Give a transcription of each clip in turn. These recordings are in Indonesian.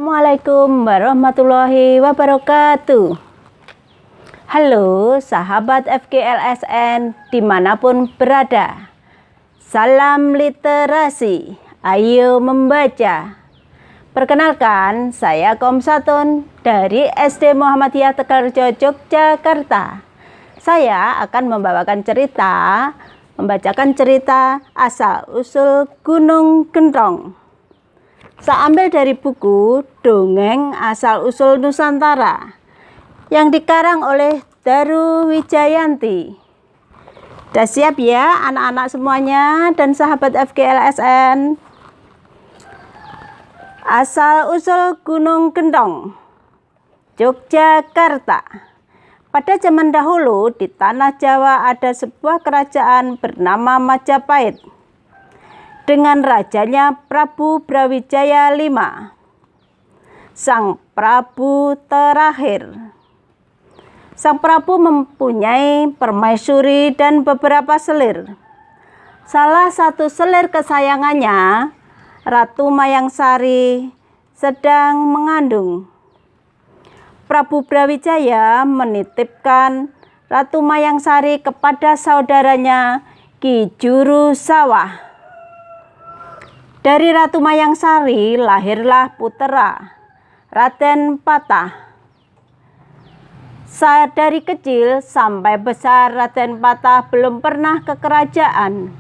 Assalamualaikum warahmatullahi wabarakatuh. Halo sahabat FGLSN dimanapun berada. Salam literasi, ayo membaca. Perkenalkan, saya Komsatun dari SD Muhammadiyah Tegalrejo, Yogyakarta. Saya akan membacakan cerita asal-usul Gunung Gentong. Saya ambil dari buku Dongeng Asal-usul Nusantara yang dikarang oleh Daru Wijayanti. Sudah siap ya anak-anak semuanya dan sahabat FGLSN? Asal-usul Gunung Gentong, Yogyakarta. Pada zaman dahulu di tanah Jawa ada sebuah kerajaan bernama Majapahit dengan rajanya Prabu Brawijaya V, sang Prabu terakhir. Sang Prabu mempunyai permaisuri dan beberapa selir. Salah satu selir kesayangannya, Ratu Mayangsari, sedang mengandung. Prabu Brawijaya menitipkan Ratu Mayangsari kepada saudaranya Ki Jurusawah. Dari Ratu Mayangsari lahirlah putera Raden Patah. Dari kecil sampai besar Raden Patah belum pernah ke kerajaan.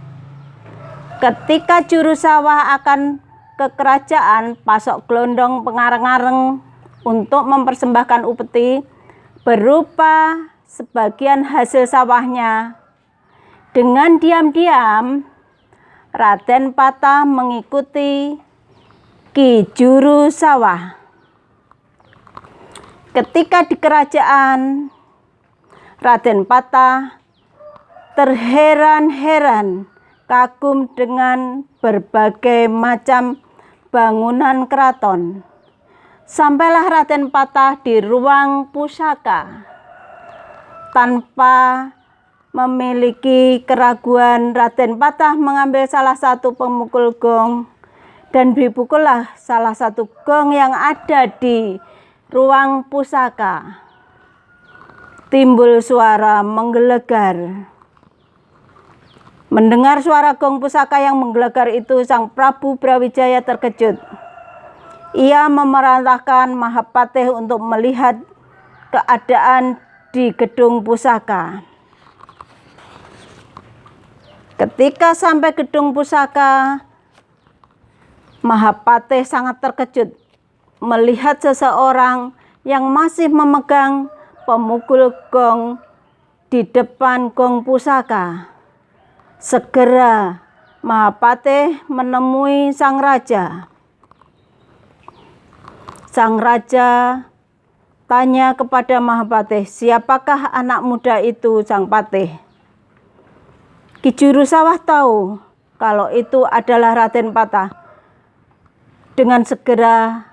Ketika Jurusawah akan ke kerajaan, pasok glondong pengareng-areng untuk mempersembahkan upeti berupa sebagian hasil sawahnya. Dengan diam-diam Raden Patah mengikuti Ki Jurusawah. Ketika di kerajaan, Raden Patah terheran-heran kagum dengan berbagai macam bangunan keraton. Sampailah Raden Patah di ruang pusaka. Tanpa memiliki keraguan, Raden Patah mengambil salah satu pemukul gong dan dipukullah salah satu gong yang ada di ruang pusaka. Timbul suara menggelegar. Mendengar suara gong pusaka yang menggelegar itu, sang Prabu Brawijaya terkejut. Ia memerintahkan Mahapatih untuk melihat keadaan di gedung pusaka. Ketika sampai gedung pusaka, Mahapatih sangat terkejut melihat seseorang yang masih memegang pemukul gong di depan gong pusaka. Segera Mahapatih menemui sang raja. Sang raja tanya kepada Mahapatih, "Siapakah anak muda itu, Sang Patih?" Ki Jurusawah tahu kalau itu adalah Raden Patah. Dengan segera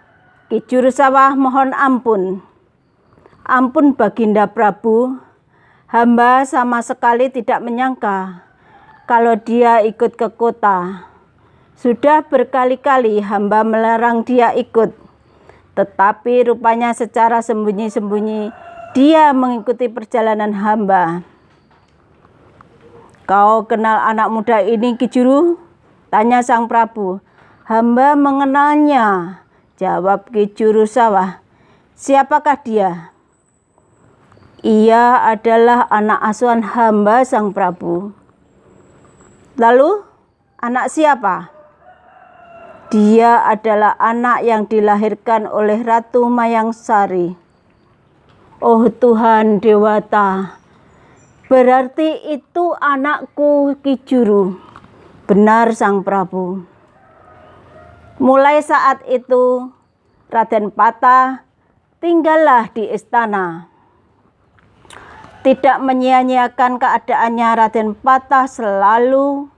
Ki Jurusawah mohon ampun. "Ampun Baginda Prabu, hamba sama sekali tidak menyangka kalau dia ikut ke kota. Sudah berkali-kali hamba melarang dia ikut, tetapi rupanya secara sembunyi-sembunyi dia mengikuti perjalanan hamba." "Kau kenal anak muda ini, Ki Juru?" tanya sang Prabu. "Hamba mengenalnya," jawab Ki Jurusawah. "Siapakah dia?" "Ia adalah anak asuhan hamba, sang Prabu." "Lalu anak siapa?" "Dia adalah anak yang dilahirkan oleh Ratu Mayangsari." "Oh Tuhan Dewata, berarti itu anakku, Ki Juru." "Benar, sang Prabu." Mulai saat itu Raden Patah tinggallah di istana. Tidak menyia-nyiakan keadaannya, Raden Patah selalu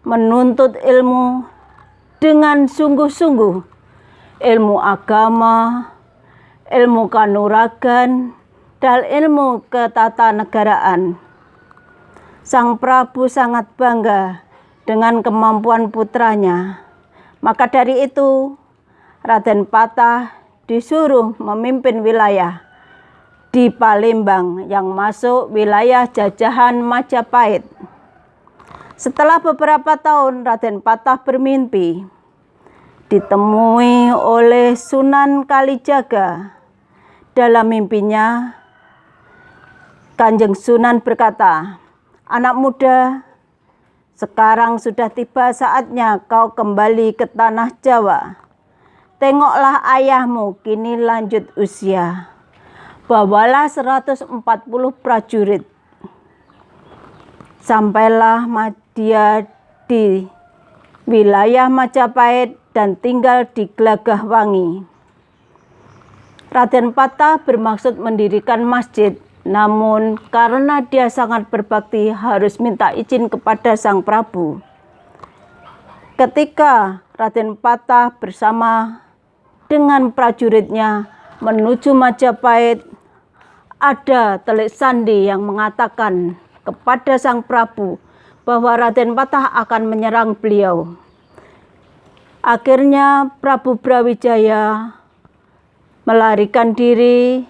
menuntut ilmu dengan sungguh-sungguh. Ilmu agama, ilmu kanuragan, dan ilmu ketatanegaraan. Sang Prabu sangat bangga dengan kemampuan putranya. Maka dari itu, Raden Patah disuruh memimpin wilayah di Palembang yang masuk wilayah jajahan Majapahit. Setelah beberapa tahun Raden Patah bermimpi, ditemui oleh Sunan Kalijaga. Dalam mimpinya, Kanjeng Sunan berkata, "Anak muda, sekarang sudah tiba saatnya kau kembali ke tanah Jawa. Tengoklah ayahmu kini lanjut usia. Bawalah 140 prajurit. Sampailah dia di wilayah Majapahit dan tinggal di Glagahwangi." Raden Patah bermaksud mendirikan masjid, namun karena dia sangat berbakti harus minta izin kepada Sang Prabu. Ketika Raden Patah bersama dengan prajuritnya menuju Majapahit, ada telik sandi yang mengatakan kepada Sang Prabu bahwa Raden Patah akan menyerang beliau. Akhirnya Prabu Brawijaya melarikan diri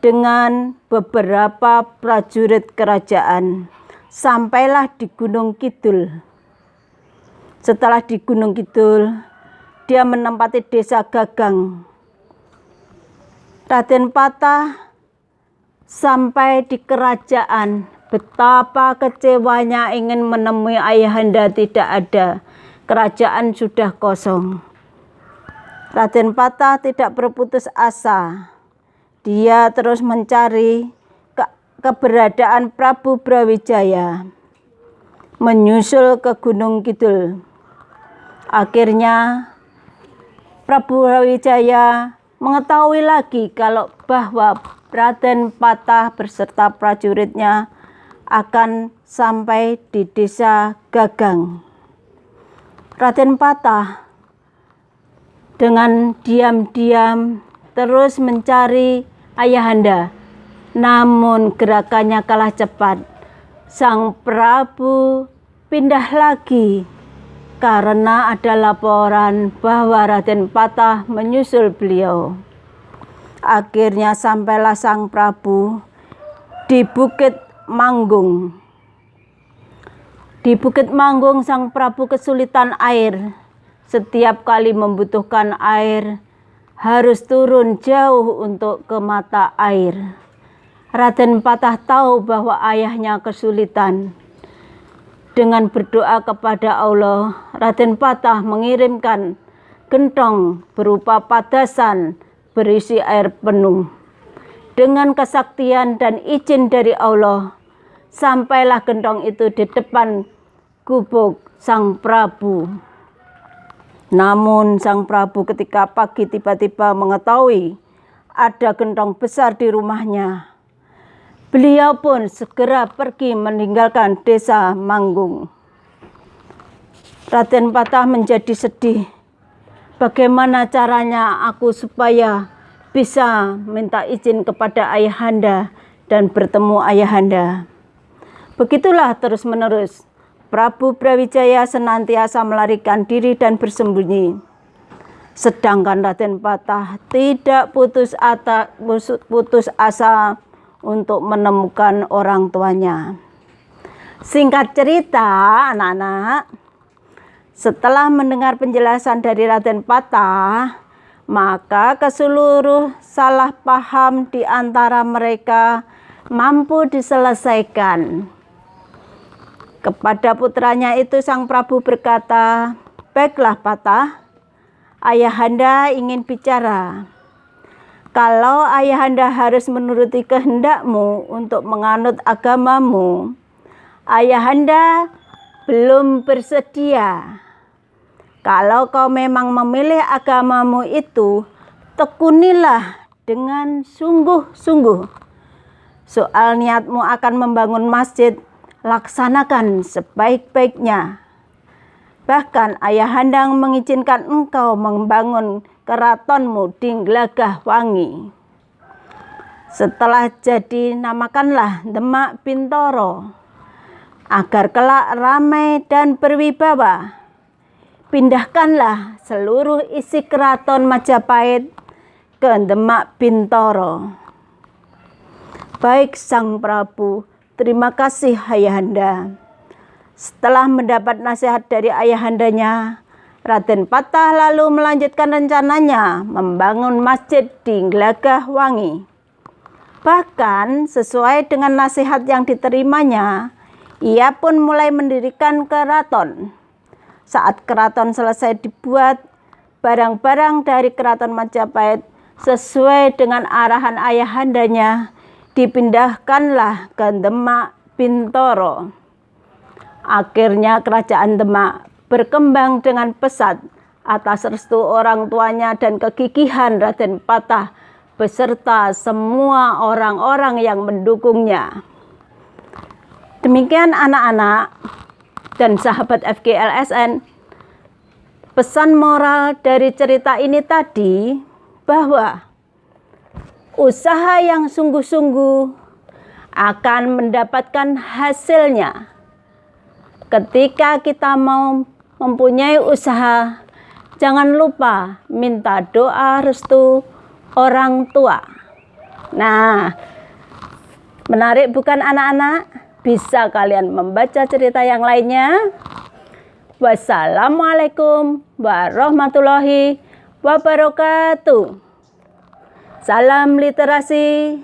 dengan beberapa prajurit kerajaan. Sampailah di Gunung Kidul. Setelah di Gunung Kidul, dia menempati desa Gagang. Raden Patah sampai di kerajaan. Betapa kecewanya ingin menemui ayahanda, tidak ada. Kerajaan sudah kosong. Raden Patah tidak berputus asa. Dia terus mencari keberadaan Prabu Brawijaya, menyusul ke Gunung Kidul. Akhirnya Prabu Brawijaya mengetahui lagi bahwa Raden Patah beserta prajuritnya akan sampai di desa Gagang. Raden Patah dengan diam-diam terus mencari ayahanda, namun gerakannya kalah cepat. Sang Prabu pindah lagi karena ada laporan bahwa Raden Patah menyusul beliau. Akhirnya sampailah Sang Prabu di Bukit Manggung. Di Bukit Manggung Sang Prabu kesulitan air. Setiap kali membutuhkan air, harus turun jauh untuk ke mata air. Raden Patah tahu bahwa ayahnya kesulitan. Dengan berdoa kepada Allah, Raden Patah mengirimkan gentong berupa padasan berisi air penuh. Dengan kesaktian dan izin dari Allah, sampailah gentong itu di depan gubuk Sang Prabu. Namun Sang Prabu ketika pagi tiba-tiba mengetahui ada gentong besar di rumahnya. Beliau pun segera pergi meninggalkan desa Manggung. Raden Patah menjadi sedih. Bagaimana caranya aku supaya bisa minta izin kepada ayahanda dan bertemu ayahanda? Begitulah terus-menerus. Prabu Brawijaya senantiasa melarikan diri dan bersembunyi. Sedangkan Raden Patah tidak putus asa untuk menemukan orang tuanya. Singkat cerita, anak-anak, setelah mendengar penjelasan dari Raden Patah, maka keseluruh salah paham di antara mereka mampu diselesaikan. Kepada putranya itu Sang Prabu berkata, "Baiklah Patah, ayahanda ingin bicara. Kalau ayahanda harus menuruti kehendakmu untuk menganut agamamu, ayahanda belum bersedia. Kalau kau memang memilih agamamu itu, tekunilah dengan sungguh-sungguh. Soal niatmu akan membangun masjid, laksanakan sebaik-baiknya. Bahkan ayahanda mengizinkan engkau membangun keratonmu di Glagahwangi. Setelah jadi, namakanlah Demak Bintoro, agar kelak ramai dan berwibawa. Pindahkanlah seluruh isi keraton Majapahit ke Demak Bintoro. Baik Sang Prabu, terima kasih Ayahanda. Setelah mendapat nasihat dari ayahandanya, Raden Patah lalu melanjutkan rencananya membangun masjid di Glagahwangi. Bahkan sesuai dengan nasihat yang diterimanya, ia pun mulai mendirikan keraton. Saat keraton selesai dibuat, barang-barang dari keraton Majapahit sesuai dengan arahan ayahandanya dipindahkanlah ke Demak Bintoro. Akhirnya kerajaan Demak berkembang dengan pesat atas restu orang tuanya dan kegigihan Raden Patah beserta semua orang-orang yang mendukungnya. Demikian anak-anak dan sahabat FGLSN, pesan moral dari cerita ini tadi bahwa usaha yang sungguh-sungguh akan mendapatkan hasilnya. Ketika kita mau mempunyai usaha, jangan lupa minta doa restu orang tua. Nah, menarik bukan anak-anak? Bisa kalian membaca cerita yang lainnya. Wassalamualaikum warahmatullahi wabarakatuh. Salam literasi.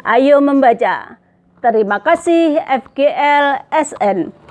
Ayo membaca. Terima kasih FGLSN.